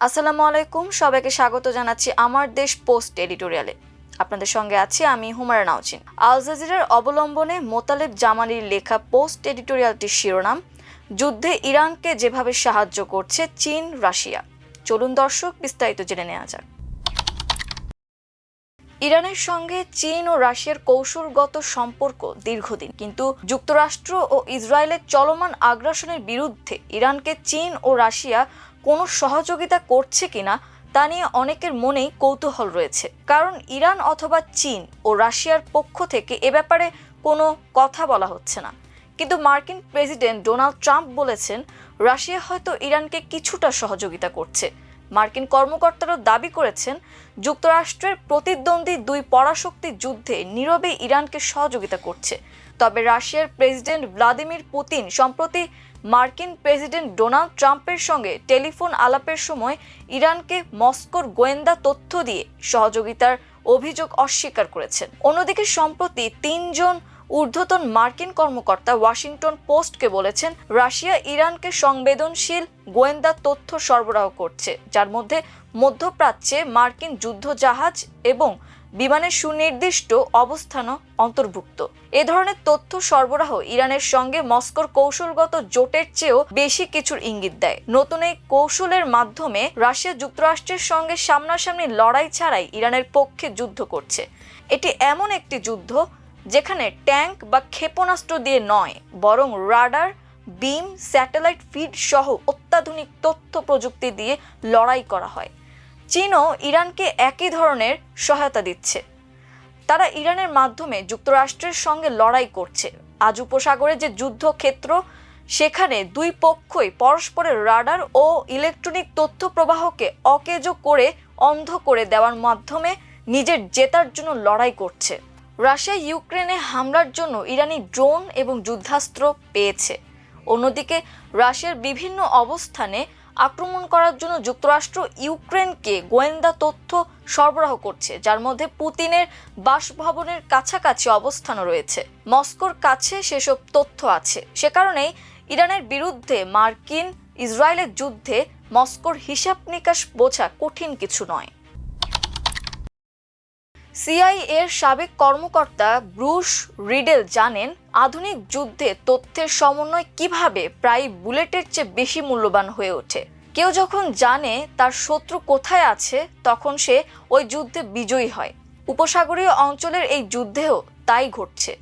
আসসালামু আলাইকুম, সবাইকে স্বাগত জানাচ্ছি আমার দেশ পোস্ট এডিটোরিয়ালে। আপনাদের সঙ্গে আছি আমি হুমায়রা নাওচিন। আল জাজিরার অবলম্বনে মোতালেব জামালির লেখা পোস্ট এডিটোরিয়ালটির শিরোনাম, যুদ্ধে ইরানকে যেভাবে সাহায্য করছে চীন রাশিয়া। চলুন দর্শক বিস্তারিত জেনে নেওয়া যাক। ইরানের সঙ্গে চীন ও রাশিয়ার কৌশলগত সম্পর্ক দীর্ঘদিন, কিন্তু যুক্তরাষ্ট্র ও ইসরায়েলের চলমান আগ্রাসনের বিরুদ্ধে ইরানকে চীন ও রাশিয়া কোনো সহযোগিতা করছে কিনা তা নিয়ে অনেকের মনেই কৌতূহল রয়েছে। কারণ ইরান অথবা চীন ও রাশিয়ার পক্ষ থেকে এ ব্যাপারে কোনো কথা বলা হচ্ছে না। কিন্তু মার্কিন প্রেসিডেন্ট ডোনাল্ড ট্রাম্প বলেছেন রাশিয়া হয়তো ইরানকে কিছুটা সহযোগিতা করছে। মার্কিন কর্মকর্তারাও দাবি করেছেন যুক্তরাষ্ট্রের প্রতিদ্বন্দ্বী দুই পরাশক্তি যুদ্ধে নীরবে ইরানকে সহযোগিতা করছে। তবে রাশিয়ার প্রেসিডেন্ট ভ্লাদিমির পুতিন সম্প্রতি মার্কিন প্রেসিডেন্ট ডোনাল্ড ট্রাম্পের সঙ্গে টেলিফোন আলাপের সময় ইরানকে মস্কোর গোয়েন্দা তথ্য দিয়ে সহযোগিতার অভিযোগ অস্বীকার করেছেন। অন্যদিকে সম্প্রতি তিনজন ঊর্ধ্বতন মার্কিন কর্মকর্তা ওয়াশিংটন পোস্টকে বলেছেন রাশিয়া ইরানকে সংবেদনশীল গোয়েন্দা তথ্য সরবরাহ করছে, যার মধ্যে মধ্যপ্রাচ্যে মার্কিন যুদ্ধজাহাজ এবং বিমানের সুনির্দিষ্ট অবস্থানও অন্তর্ভুক্ত। এ ধরনের তথ্য সরবরাহ ইরানের সঙ্গে মস্কোর কৌশলগত জোটের চেয়েও বেশি কিছুর ইঙ্গিত দেয়। নতুন এই কৌশলের মাধ্যমে রাশিয়া যুক্তরাষ্ট্রের সঙ্গে সামনাসামনি লড়াই ছাড়াই ইরানের পক্ষে যুদ্ধ করছে। এটি এমন একটি যুদ্ধ যেখানে ট্যাঙ্ক বা ক্ষেপণাস্ত্র দিয়ে নয়, বরং রাডার, বিম, স্যাটেলাইট ফিড সহ অত্যাধুনিক তথ্য প্রযুক্তি দিয়ে লড়াই করা হয়। চীনও ইরানকে একই ধরনের সহায়তা দিচ্ছে। তারা ইরানের মাধ্যমে যুক্তরাষ্ট্রের সঙ্গে লড়াই করছে। আজ উপসাগরে যে যুদ্ধক্ষেত্র, সেখানে দুই পক্ষই পরস্পরের রাডার ও ইলেকট্রনিক তথ্য প্রবাহকে অকেজো করে অন্ধ করে দেওয়ার মাধ্যমে নিজের জেতার জন্য লড়াই করছে। রাশিয়া ইউক্রেনে হামলার জন্য ইরানি ড্রোন এবং যুদ্ধাস্ত্র পেয়েছে। অন্যদিকে রাশিয়ার বিভিন্ন অবস্থানে আক্রমণ করার জন্য যুক্তরাষ্ট্র ইউক্রেনকে গোয়েন্দা তথ্য সরবরাহ করছে, যার মধ্যে পুতিনের বাসভবনের কাছাকাছি অবস্থানও রয়েছে। মস্কোর কাছে সেসব তথ্য আছে। সে কারণেই ইরানের বিরুদ্ধে মার্কিন ইসরায়েলের যুদ্ধে মস্কোর হিসাব নিকাশ বোঝা কঠিন কিছু নয়। সিআইএর সাবেক কর্মকর্তা ব্রুস রিডেল জানেন আধুনিক যুদ্ধে তথ্যের সমন্বয় কিভাবে প্রায় বুলেটের চেয়ে বেশি মূল্যবান হয়ে ওঠে। কেউ যখন জানে তার শত্রু কোথায় আছে, তখন সে ওই যুদ্ধে বিজয়ী হয়। উপসাগরীয় অঞ্চলের এই যুদ্ধেও তাই ঘটছে।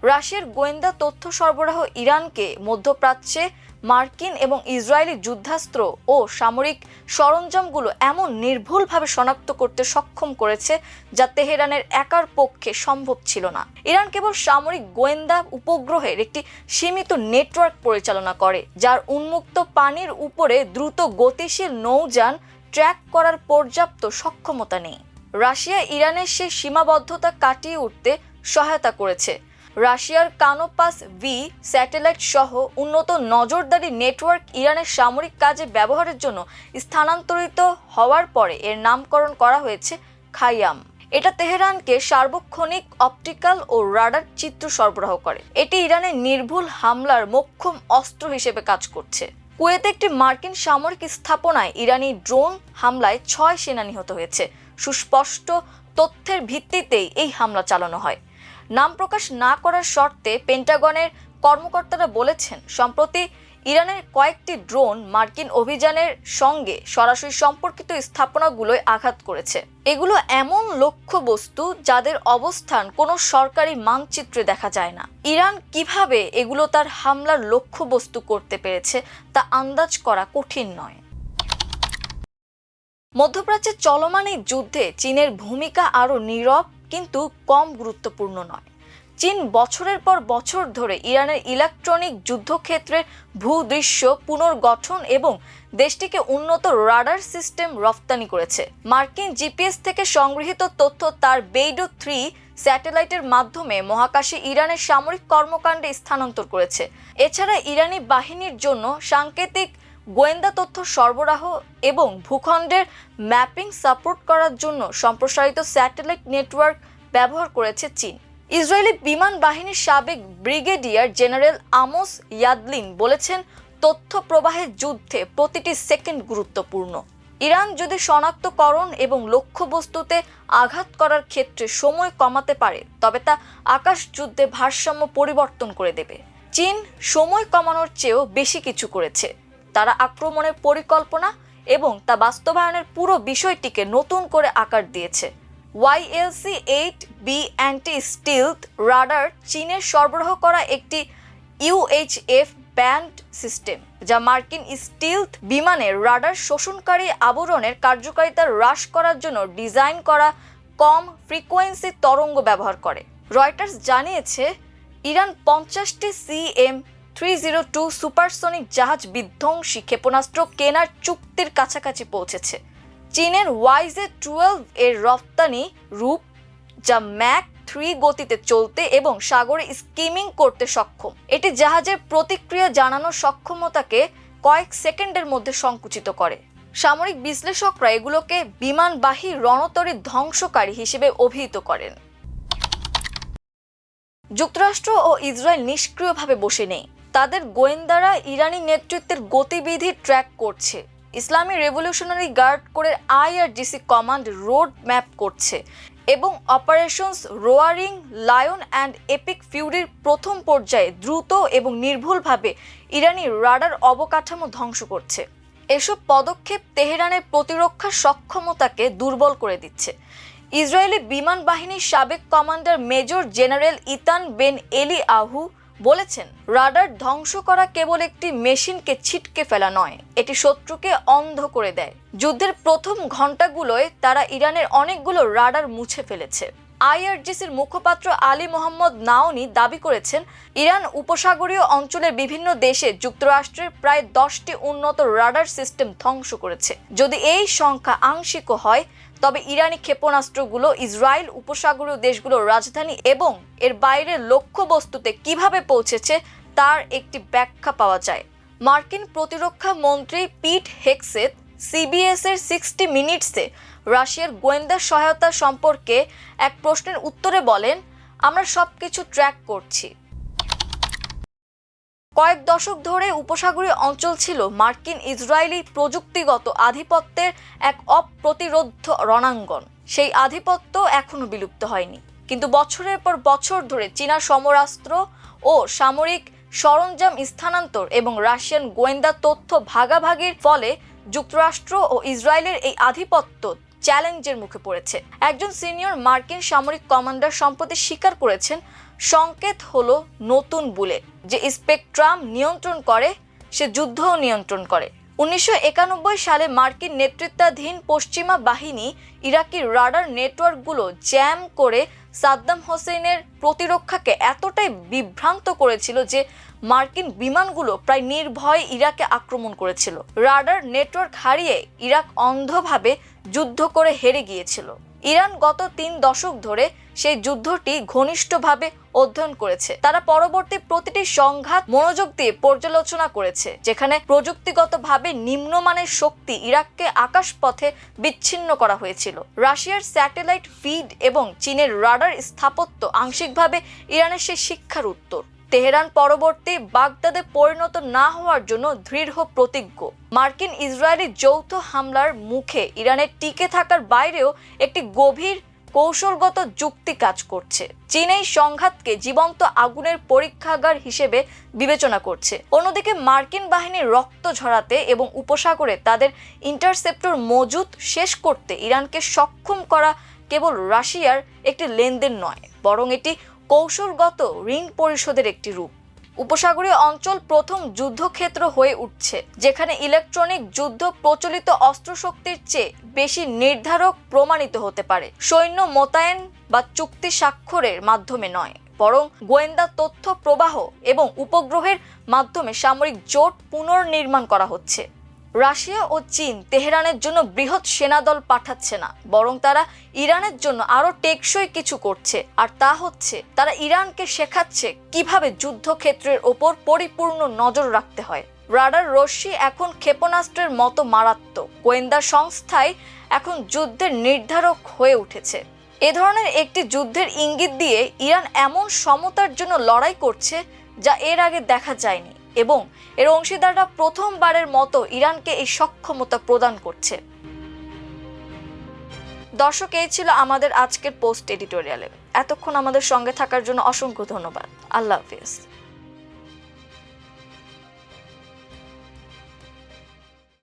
রাশিয়ার গোয়েন্দা তথ্য সরবরাহ ইরানকে মধ্যপ্রাচ্যে মার্কিন এবং ইসরায়েলি যুদ্ধাস্ত্র ও সামরিক সরঞ্জামগুলো এমন নির্ভুলভাবে শনাক্ত করতে সক্ষম করেছে যা তেহরানের একার পক্ষে সম্ভব ছিল না। ইরান কেবল সামরিক গোয়েন্দা উপগ্রহের একটি সীমিত নেটওয়ার্ক পরিচালনা করে, যার উন্মুক্ত পানির উপরে দ্রুত গতিশীল নৌযান ট্র্যাক করার পর্যাপ্ত সক্ষমতা নেই। রাশিয়া ইরানের সেই সীমাবদ্ধতা কাটিয়ে উঠতে সহায়তা করেছে। রাশিয়ার কানোপাস ভি স্যাটেলাইট সহ উন্নত নজরদারি নেটওয়ার্ক ইরানের সামরিক কাজে ব্যবহারের জন্য স্থানান্তরিত হওয়ার পরে এর নামকরণ করা হয়েছে খাইয়াম। এটা তেহরানকে সার্বক্ষণিক অপটিক্যাল ও রাডার চিত্র সরবরাহ করে। এটি ইরানের নির্ভুল হামলার মোক্ষম অস্ত্র হিসেবে কাজ করছে। কুয়েতে একটি মার্কিন সামরিক স্থাপনায় ইরানি ড্রোন হামলায় 6 সেনা নিহত হয়েছে। সুস্পষ্ট তথ্যের ভিত্তিতেই এই হামলা চালানো হয়। নাম প্রকাশ না করার শর্তে পেন্টাগনের কর্মকর্তারা বলেছেন সম্প্রতি ইরানের কয়েকটি ড্রোন মার্কিন অভিযানের সঙ্গে সরাসরি সম্পর্কিত স্থাপনাগুলোয় আঘাত করেছে। এগুলো এমন লক্ষ্যবস্তু যাদের অবস্থান কোনো সরকারি মানচিত্রে দেখা যায় না। ইরান কিভাবে এগুলো তার হামলার লক্ষ্যবস্তু করতে পেরেছে তা আন্দাজ করা কঠিন নয়। মধ্যপ্রাচ্যে চলমান এই যুদ্ধে চীনের ভূমিকা আরও নীরব কিন্তু কম গুরুত্বপূর্ণ নয়। চীন বছরের পর বছর ধরে ইরানের ইলেকট্রনিক যুদ্ধক্ষেত্রের ভূদৃশ্য পুনর্গঠন এবং দেশটিকে উন্নত রাডার সিস্টেম রফতানি করেছে। মার্কিন জিপিএস থেকে সংগৃহীত তথ্য তার বেইডো 3 স্যাটেলাইটের মাধ্যমে মহাকাশে ইরানের সামরিক কর্মকাণ্ডে স্থানান্তর করেছে। এছাড়া ইরানি বাহিনীর জন্য সাংকেতিক গোয়েন্দা তথ্য সরবরাহ এবং ভূখণ্ডের ম্যাপিং সাপোর্ট করার জন্য সম্প্রসারিত স্যাটেলাইট নেটওয়ার্ক ব্যবহার করেছে চীন। ইসরায়েলি বিমান বাহিনীর সাবেক ব্রিগেডিয়ার জেনারেল আমোস ইয়াদলিন বলেছেন তথ্য প্রবাহের যুদ্ধে প্রতিটি সেকেন্ড গুরুত্বপূর্ণ। ইরান যদি শনাক্তকরণ এবং লক্ষ্যবস্তুতে আঘাত করার ক্ষেত্রে সময় কমাতে পারে তবে তা আকাশ যুদ্ধে ভারসাম্য পরিবর্তন করে দেবে। চীন সময় কমানোর চেয়েও বেশি কিছু করেছে। তারা আক্রমণের পরিকল্পনা এবং তা বাস্তবায়নের পুরো বিষয়টিকে নতুন করে আকার দিয়েছে। YLC-8B অ্যান্টি স্টিলথ রাডার চীনের সরবরাহ করা একটি UHF ব্যান্ড সিস্টেম, যা মার্কিন স্টিলথ বিমানের রাডার শোষণকারী আবরণের কার্যকারিতা হ্রাস করার জন্য ডিজাইন করা কম ফ্রিকোয়েন্সি তরঙ্গ ব্যবহার করে। রয়টার্স জানিয়েছে ইরান 50টি CM-302 সুপারসনিক জাহাজ বিধ্বংসী ক্ষেপণাস্ত্র কেনার চুক্তির কাছাকাছি পৌঁছেছে। চীনের YZ-12 এর রপ্তানি রূপ, যা ম্যাক 3 গতিতে চলতে এবং সাগরে স্কিমিং করতে সক্ষম, এটি জাহাজের প্রতিক্রিয়া জানানোর সক্ষমতাকে কয়েক সেকেন্ডের মধ্যে সংকুচিত করে। সামরিক বিশ্লেষকরা এগুলোকে বিমানবাহী রণতরী ধ্বংসকারী হিসেবে অভিহিত করেন। যুক্তরাষ্ট্র ও ইসরায়েল নিষ্ক্রিয়ভাবে বসে নেই। তাদের গোয়েন্দারা ইরানি নেতৃত্বের গতিবিধি ট্র্যাক করছে। ইসলামী রেভলিউশনারি গার্ড কোরের IRGC কমান্ড রোড ম্যাপ করছে এবং operations roaring lion and epic ফিউরির প্রথম পর্যায়ে দ্রুত এবং নির্ভুলভাবে ইরানি রাডার অবকাঠামো ধ্বংস করছে। এসব পদক্ষেপ তেহরানের প্রতিরক্ষা সক্ষমতাকে দুর্বল করে দিচ্ছে। ইসরায়েলি বিমান বাহিনীর সাবেক কমান্ডার মেজর জেনারেল ইতান বেন এলি আহু বলেছেন, রাডার ধ্বংস করা কেবল একটি মেশিনকে ছিটকে ফেলা নয়, এটি শত্রুকে অন্ধ করে দেয়। যুদ্ধের প্রথম ঘণ্টাগুলোয় তারা ইরানের অনেকগুলো রাডার মুছে ফেলেছে। IRGCর মুখপাত্র আলী মোহাম্মদ নাওনি দাবি করেছেন, ইরান উপসাগরীয় অঞ্চলের বিভিন্ন দেশে যুক্তরাষ্ট্রের প্রায় 10টি উন্নত রাডার সিস্টেম ধ্বংস করেছে। যদি এই সংখ্যা আংশিকও হয় তবে ইরানি ক্ষেপণাস্ত্রগুলো ইসরায়েল উপসাগরীয় দেশগুলোর রাজধানী এবং এর বাইরের লক্ষ্যবস্তুতে কিভাবে পৌঁছেছে তার একটি ব্যাখ্যা পাওয়া যায়। মার্কিন প্রতিরক্ষা মন্ত্রী পিট হেগসেথ CBS এর 60 মিনিটসে রাশিয়ার গোয়েন্দা সহায়তা সম্পর্কে এক প্রশ্নের উত্তরে বলেন, আমরা সবকিছু ট্র্যাক করছি। কয়েক দশক ধরে উপসাগরীয় অঞ্চল ছিল মার্কিন ইসরায়েলি প্রযুক্তিগত আধিপত্যের এক অপ্রতিরোধ্য রণাঙ্গন। সেই আধিপত্য এখনো বিলুপ্ত হয়নি, কিন্তু বছরের পর বছর ধরে চীনা সমরাস্ত্র ও সামরিক সরঞ্জাম স্থানান্তর এবং রাশিয়ান গোয়েন্দা তথ্য ভাগাভাগির ফলে যুক্তরাষ্ট্র ও ইসরায়েলের এই আধিপত্য চ্যালেঞ্জের মুখে পড়েছে। একজন সিনিয়র মার্কিন সামরিক কমান্ডার সম্প্রতি স্বীকার করেছেন, সংকেত হলো নতুন বুলেট, যে স্পেকট্রাম নিয়ন্ত্রণ করে সে যুদ্ধও নিয়ন্ত্রণ করে। 1991 সালে মার্কিন নেতৃত্বাধীন পশ্চিমা বাহিনী ইরাকি রাডার নেটওয়ার্কগুলো জ্যাম করে সাদ্দাম হোসেনের প্রতিরক্ষাকে এতটাই বিভ্রান্ত করেছিল যে মার্কিন বিমানগুলো প্রায় নির্ভয়ে ইরাকে আক্রমণ করেছিল। রাডার নেটওয়ার্ক হারিয়ে ইরাক অন্ধভাবে যুদ্ধ করে হেরে গিয়েছিল। ইরান গত 3 দশক ধরে সেই যুদ্ধটি ঘনিষ্ঠভাবে অধ্যয়ন করেছে। তারা পরবর্তী প্রতিটি সংঘাত মনোযোগ দিয়ে পর্যালোচনা করেছে, যেখানে প্রযুক্তিগতভাবে নিম্নমানের শক্তি ইরাককে আকাশপথে বিচ্ছিন্ন করা হয়েছিল। রাশিয়ার স্যাটেলাইট ফিড এবং চীনের রাডার স্থাপত্য আংশিকভাবে ইরানের সেই শিক্ষার উত্তর। তেহরান পরবর্তী বাগদাদে পরিণত না হওয়ার জন্য দৃঢ় প্রতিজ্ঞ। মার্কিন ইসরায়েলি যৌথ হামলার মুখে ইরানের টিকে থাকার বাইরেও একটি গভীর কৌশলগত যুক্তি কাজ করছে। চীন এই সংঘাতকে জীবন্ত আগুনের পরীক্ষাগার হিসেবে বিবেচনা করছে। অন্যদিকে মার্কিন বাহিনীর রক্ত ঝরাতে এবং উপসাগরে তাদের ইন্টারসেপ্টর মজুদ শেষ করতে ইরানকে সক্ষম করা কেবল রাশিয়ার একটি লেনদেন নয়, বরং এটি কৌশলগত ঋণ পরিশোধের একটি রূপ। উপসাগরীয় অঞ্চল প্রথম যুদ্ধক্ষেত্র হয়ে উঠছে, যেখানে ইলেকট্রনিক যুদ্ধ প্রচলিত অস্ত্রশক্তির চেয়ে বেশি নির্ধারক প্রমাণিত হতে পারে। সৈন্য মোতায়েন বা চুক্তি স্বাক্ষরের মাধ্যমে নয়, বরং গোয়েন্দা তথ্য প্রবাহ এবং উপগ্রহের মাধ্যমে সামরিক জোট পুনর্নির্মাণ করা হচ্ছে। রাশিয়া ও চীন তেহরানের জন্য বৃহৎ সেনাদল পাঠাচ্ছে না, বরং তারা ইরানের জন্য আরো টেকসই কিছু করছে। আর তা হচ্ছে তারা ইরানকে শেখাচ্ছে কিভাবে যুদ্ধক্ষেত্রের ওপর পরিপূর্ণ নজর রাখতে হয়। রাডার রশ্মি এখন ক্ষেপণাস্ত্রের মতো মারাত্মক। গোয়েন্দা সংস্থায় এখন যুদ্ধের নির্ধারক হয়ে উঠেছে। এ ধরনের একটি যুদ্ধের ইঙ্গিত দিয়ে ইরান এমন সমতার জন্য লড়াই করছে যা এর আগে দেখা যায়নি, এবং এর অংশীদাররা প্রথমবারের মতো ইরানকে এই সক্ষমতা প্রদান করছে। দর্শক, এই ছিল আমাদের আজকের পোস্ট এডিটোরিয়ালে। এতক্ষণ আমাদের সঙ্গে থাকার জন্য অসংখ্য ধন্যবাদ। আল্লাহ হাফিজ।